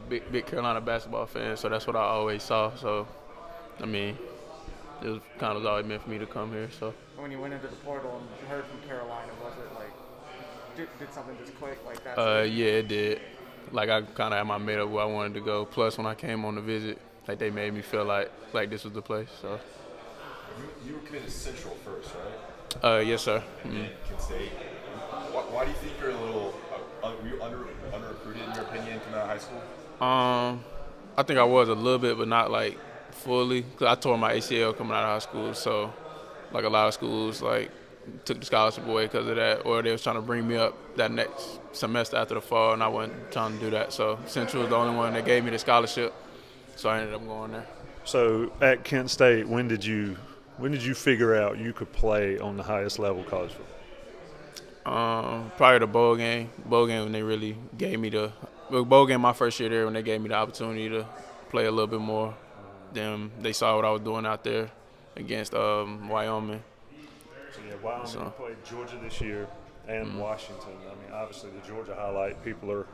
big Carolina basketball fan, so that's what I always saw. So, I mean, it was kind of always meant for me to come here. So. When you went into the portal and you heard from Carolina, was it like did something just click like that? Yeah, it did. Like I kind of had my made up where I wanted to go. Plus, when I came on the visit, like they made me feel like this was the place. So. You were committed to Central first, right? Yes, sir. And then Kent State. Why do you think you're a little were you under recruited in your opinion coming out of high school? I think I was a little bit, but not like fully. Cause I tore my ACL coming out of high school, so like a lot of schools like took the scholarship away because of that, or they was trying to bring me up that next semester after the fall, and I wasn't trying to do that. So Central was the only one that gave me the scholarship, so I ended up going there. So at Kent State, when did you figure out you could play on the highest level college football? Probably the bowl game when they really gave me the bowl game my first year there, when they gave me the opportunity to play a little bit more. Then they saw what I was doing out there against Wyoming. So yeah, Wyoming played Georgia this year and Washington. I mean, obviously the Georgia highlight people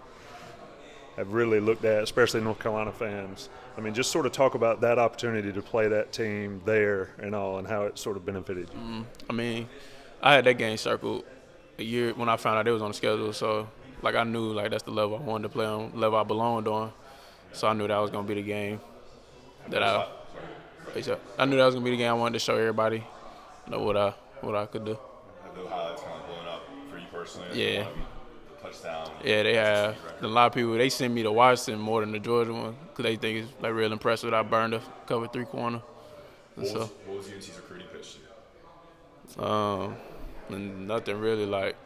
have really looked at, especially North Carolina fans. I mean, just sort of talk about that opportunity to play that team there and all, and how it sort of benefited you. I mean, I had that game circled a year when I found out it was on the schedule, so like I knew like that's the level I wanted to play on, the level I belonged on. So I knew that was gonna be the game that I knew that was gonna be the game I wanted to show everybody, what I could do. Have the highlights kind of blown up for you personally? Yeah. Touchdown. Yeah, they have. A lot of people, they send me to Washington more than the Georgia one because they think it's like real impressive that I burned a cover 3-corner. What was UNC's recruiting pitch to you? And nothing really. Like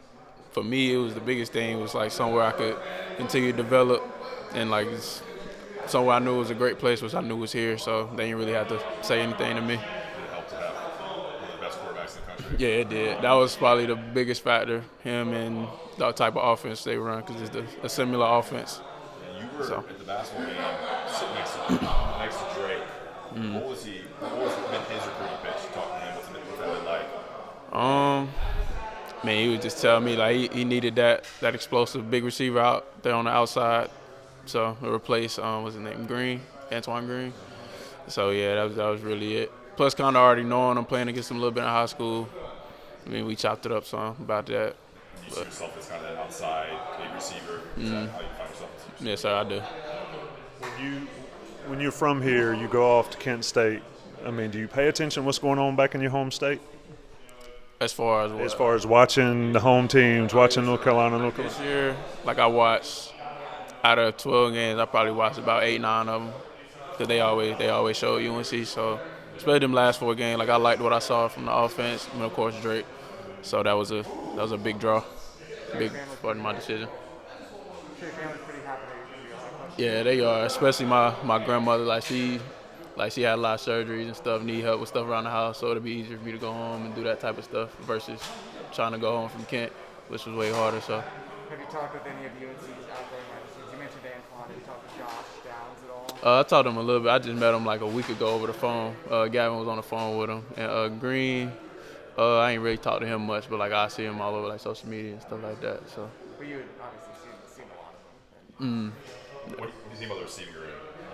for me, it was the biggest thing was like somewhere I could continue to develop, and like it's somewhere I knew was a great place, which I knew was here. So they didn't really have to say anything to me. Did it help to have one of the best quarterbacks in the country? Yeah, it did. That was probably the biggest factor. Him and the type of offense they run, because it's a similar offense. Yeah, you were at the basketball game sitting next to Drake. What was his recruiting pitch? Talk to him. What's that been like? Man, he would just tell me like he needed that explosive big receiver out there on the outside, so to replace what's his name, Antoine Green. So yeah, that was really it. Plus, kind of already knowing I'm playing against him a little bit in high school. I mean, we chopped it up some about that. You see yourself as kind of that outside big receiver. Is that how you find yourself? Yes, sir, I do. When you're from here, you go off to Kent State. I mean, do you pay attention to what's going on back in your home state? As far as As far as watching the home teams, watching North Carolina. This year, like I watched out of 12 games, I probably watched about 8, 9 of them because they always show UNC. So especially them last 4 games, like I liked what I saw from the offense, and of course Drake. So that was a big draw, big part of my decision. Your family's pretty happy that you're going to be on that. Yeah, they are. Especially my grandmother. Like she had a lot of surgeries and stuff, need help with stuff around the house, so it'll be easier for me to go home and do that type of stuff versus trying to go home from Kent, which was way harder. So. Have you talked with any of UNC's outgoing receivers? You mentioned Antoine. Have you talked with Josh Downs at all? I talked to him a little bit. I just met him like a week ago over the phone. Gavin was on the phone with him. And Green, I ain't really talked to him much, but like I see him all over like social media and stuff like that. So. But you had obviously seen a lot of them. What do you think about the receiving room?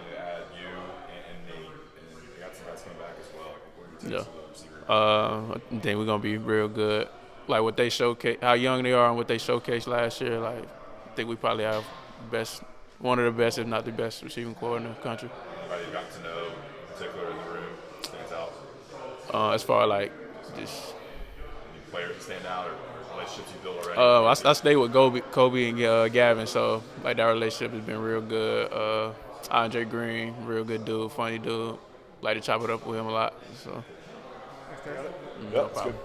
You had you and Nate, and they got some guys coming back as well. What do you think of the receiving room? I think we're gonna be real good. Like what they showcase, how young they are, and what they showcased last year. Like I think we probably have one of the best, if not the best, receiving core in the country. Anybody you got to know in particular in the room stands out? As far as like just Any players that stand out or relationships you built already? I stay with Kobe and Gavin, so like that relationship has been real good. Andre Green, real good dude, funny dude. Like to chop it up with him a lot. So. Yep, that's good.